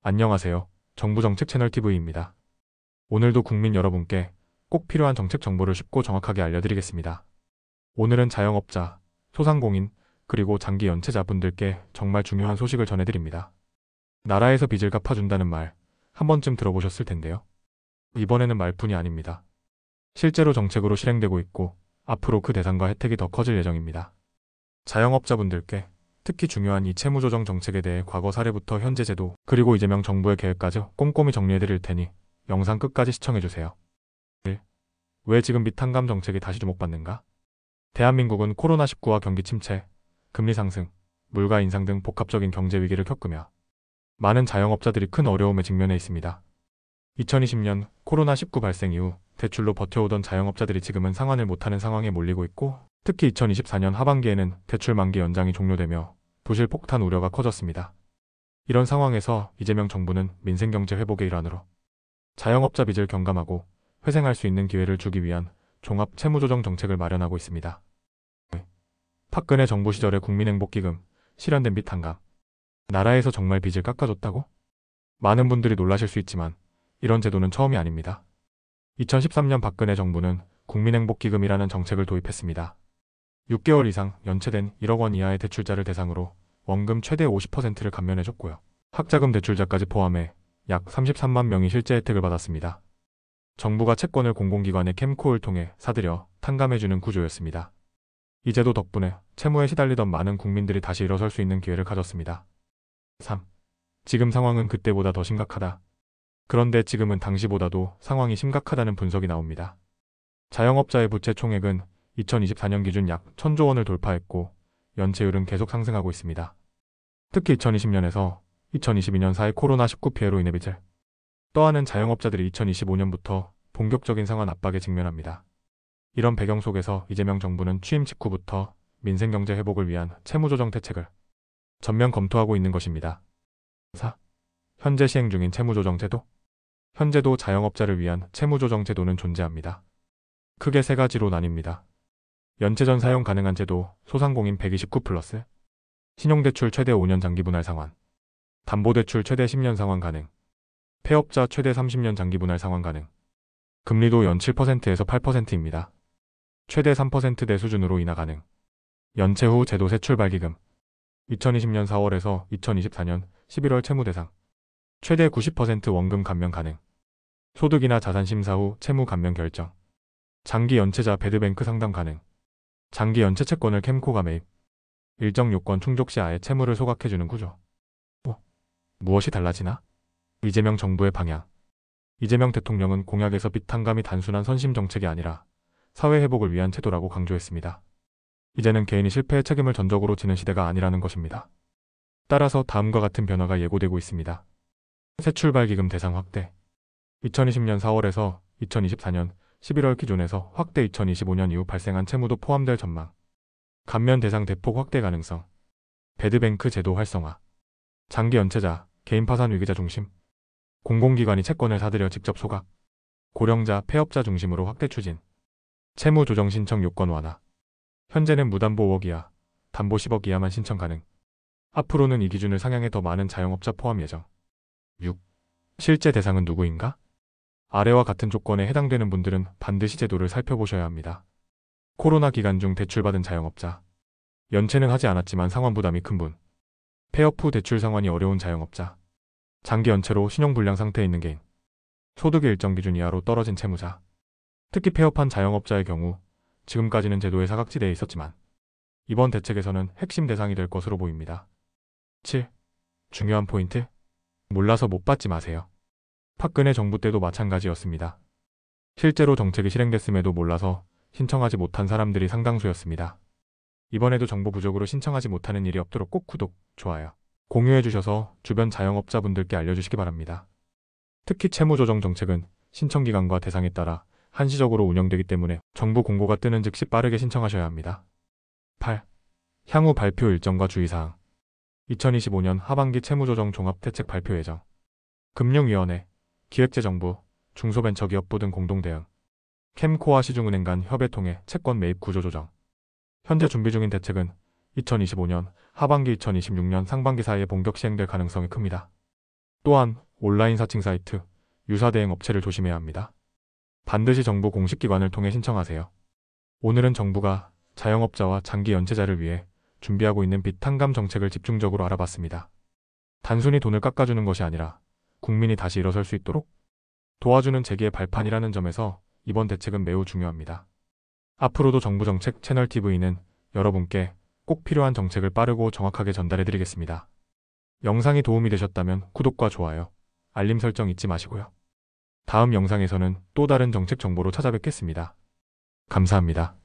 안녕하세요. 정부정책 채널 TV입니다. 오늘도 국민 여러분께 꼭 필요한 정책 정보를 쉽고 정확하게 알려드리겠습니다. 오늘은 자영업자, 소상공인, 그리고 장기 연체자 분들께 정말 중요한 소식을 전해드립니다. 나라에서 빚을 갚아준다는 말, 한 번쯤 들어보셨을 텐데요. 이번에는 말뿐이 아닙니다. 실제로 정책으로 실행되고 있고, 앞으로 그 대상과 혜택이 더 커질 예정입니다. 자영업자분들께 특히 중요한 이 채무조정 정책에 대해 과거 사례부터 현재 제도, 그리고 이재명 정부의 계획까지 꼼꼼히 정리해드릴 테니 영상 끝까지 시청해주세요. 1. 왜 지금 빚탕감 정책이 다시 주목받는가? 대한민국은 코로나19와 경기 침체, 금리 상승, 물가 인상 등 복합적인 경제 위기를 겪으며 많은 자영업자들이 큰 어려움에 직면해 있습니다. 2020년 코로나19 발생 이후 대출로 버텨오던 자영업자들이 지금은 상환을 못하는 상황에 몰리고 있고, 특히 2024년 하반기에는 대출 만기 연장이 종료되며 부실 폭탄 우려가 커졌습니다. 이런 상황에서 이재명 정부는 민생경제 회복의 일환으로 자영업자 빚을 경감하고 회생할 수 있는 기회를 주기 위한 종합 채무조정 정책을 마련하고 있습니다. 박근혜 정부 시절의 국민행복기금, 실현된 빚 탕감. 나라에서 정말 빚을 깎아줬다고? 많은 분들이 놀라실 수 있지만 이런 제도는 처음이 아닙니다. 2013년 박근혜 정부는 국민행복기금이라는 정책을 도입했습니다. 6개월 이상 연체된 1억 원 이하의 대출자를 대상으로 원금 최대 50%를 감면해줬고요. 학자금 대출자까지 포함해 약 33만 명이 실제 혜택을 받았습니다. 정부가 채권을 공공기관의 캠코를 통해 사들여 탕감해주는 구조였습니다. 이 제도 덕분에 채무에 시달리던 많은 국민들이 다시 일어설 수 있는 기회를 가졌습니다. 3. 지금 상황은 그때보다 더 심각하다. 그런데 지금은 당시보다도 상황이 심각하다는 분석이 나옵니다. 자영업자의 부채 총액은 2024년 기준 약 1,000조 원을 돌파했고 연체율은 계속 상승하고 있습니다. 특히 2020년에서 2022년 사이 코로나19 피해로 인해 빚을 떠안은 자영업자들이 2025년부터 본격적인 상환 압박에 직면합니다. 이런 배경 속에서 이재명 정부는 취임 직후부터 민생경제 회복을 위한 채무조정 대책을 전면 검토하고 있는 것입니다. 4. 현재 시행 중인 채무조정 제도. 현재도 자영업자를 위한 채무조정 제도는 존재합니다. 크게 세 가지로 나뉩니다. 연체전 사용 가능한 제도, 소상공인 129+, 신용대출 최대 5년 장기 분할 상환, 담보대출 최대 10년 상환 가능, 폐업자 최대 30년 장기 분할 상환 가능. 금리도 연 7%에서 8%입니다. 최대 3%대 수준으로 인하 가능. 연체 후 제도 새 출발기금. 2020년 4월에서 2024년 11월 채무 대상. 최대 90% 원금 감면 가능. 소득이나 자산 심사 후 채무 감면 결정. 장기 연체자 배드뱅크 상담 가능. 장기 연체 채권을 캠코가 매입. 일정 요건 충족 시 아예 채무를 소각해주는 구조. 무엇이 달라지나? 이재명 정부의 방향. 이재명 대통령은 공약에서 빚 탕감이 단순한 선심 정책이 아니라 사회 회복을 위한 제도라고 강조했습니다. 이제는 개인이 실패의 책임을 전적으로 지는 시대가 아니라는 것입니다. 따라서 다음과 같은 변화가 예고되고 있습니다. 새 출발기금 대상 확대. 2020년 4월에서 2024년 11월 기준에서 확대. 2025년 이후 발생한 채무도 포함될 전망. 감면 대상 대폭 확대 가능성. 배드뱅크 제도 활성화. 장기 연체자, 개인 파산 위기자 중심. 공공기관이 채권을 사들여 직접 소각. 고령자, 폐업자 중심으로 확대 추진. 채무 조정 신청 요건 완화. 현재는 무담보 5억 이하, 담보 10억 이하만 신청 가능. 앞으로는 이 기준을 상향해 더 많은 자영업자 포함 예정. 6. 실제 대상은 누구인가? 아래와 같은 조건에 해당되는 분들은 반드시 제도를 살펴보셔야 합니다. 코로나 기간 중 대출받은 자영업자. 연체는 하지 않았지만 상환 부담이 큰 분. 폐업 후 대출 상환이 어려운 자영업자. 장기 연체로 신용불량 상태에 있는 개인. 소득의 일정 기준 이하로 떨어진 채무자. 특히 폐업한 자영업자의 경우 지금까지는 제도의 사각지대에 있었지만 이번 대책에서는 핵심 대상이 될 것으로 보입니다. 7. 중요한 포인트. 몰라서 못 받지 마세요. 박근혜 정부 때도 마찬가지였습니다. 실제로 정책이 실행됐음에도 몰라서 신청하지 못한 사람들이 상당수였습니다. 이번에도 정보 부족으로 신청하지 못하는 일이 없도록 꼭 구독, 좋아요, 공유해 주셔서 주변 자영업자분들께 알려주시기 바랍니다. 특히 채무조정 정책은 신청기간과 대상에 따라 한시적으로 운영되기 때문에 정부 공고가 뜨는 즉시 빠르게 신청하셔야 합니다. 8. 향후 발표 일정과 주의사항. 2025년 하반기 채무조정 종합대책 발표 예정. 금융위원회, 기획재정부, 중소벤처기업부 등 공동대응. 캠코와 시중은행 간 협의 통해 채권 매입 구조 조정. 현재 준비 중인 대책은 2025년 하반기 2026년 상반기 사이에 본격 시행될 가능성이 큽니다. 또한 온라인 사칭 사이트, 유사 대행 업체를 조심해야 합니다. 반드시 정부 공식 기관을 통해 신청하세요. 오늘은 정부가 자영업자와 장기 연체자를 위해 준비하고 있는 빚 탕감 정책을 집중적으로 알아봤습니다. 단순히 돈을 깎아주는 것이 아니라 국민이 다시 일어설 수 있도록 도와주는 재기의 발판이라는 점에서 이번 대책은 매우 중요합니다. 앞으로도 정부 정책 채널 TV는 여러분께 꼭 필요한 정책을 빠르고 정확하게 전달해드리겠습니다. 영상이 도움이 되셨다면 구독과 좋아요, 알림 설정 잊지 마시고요. 다음 영상에서는 또 다른 정책 정보로 찾아뵙겠습니다. 감사합니다.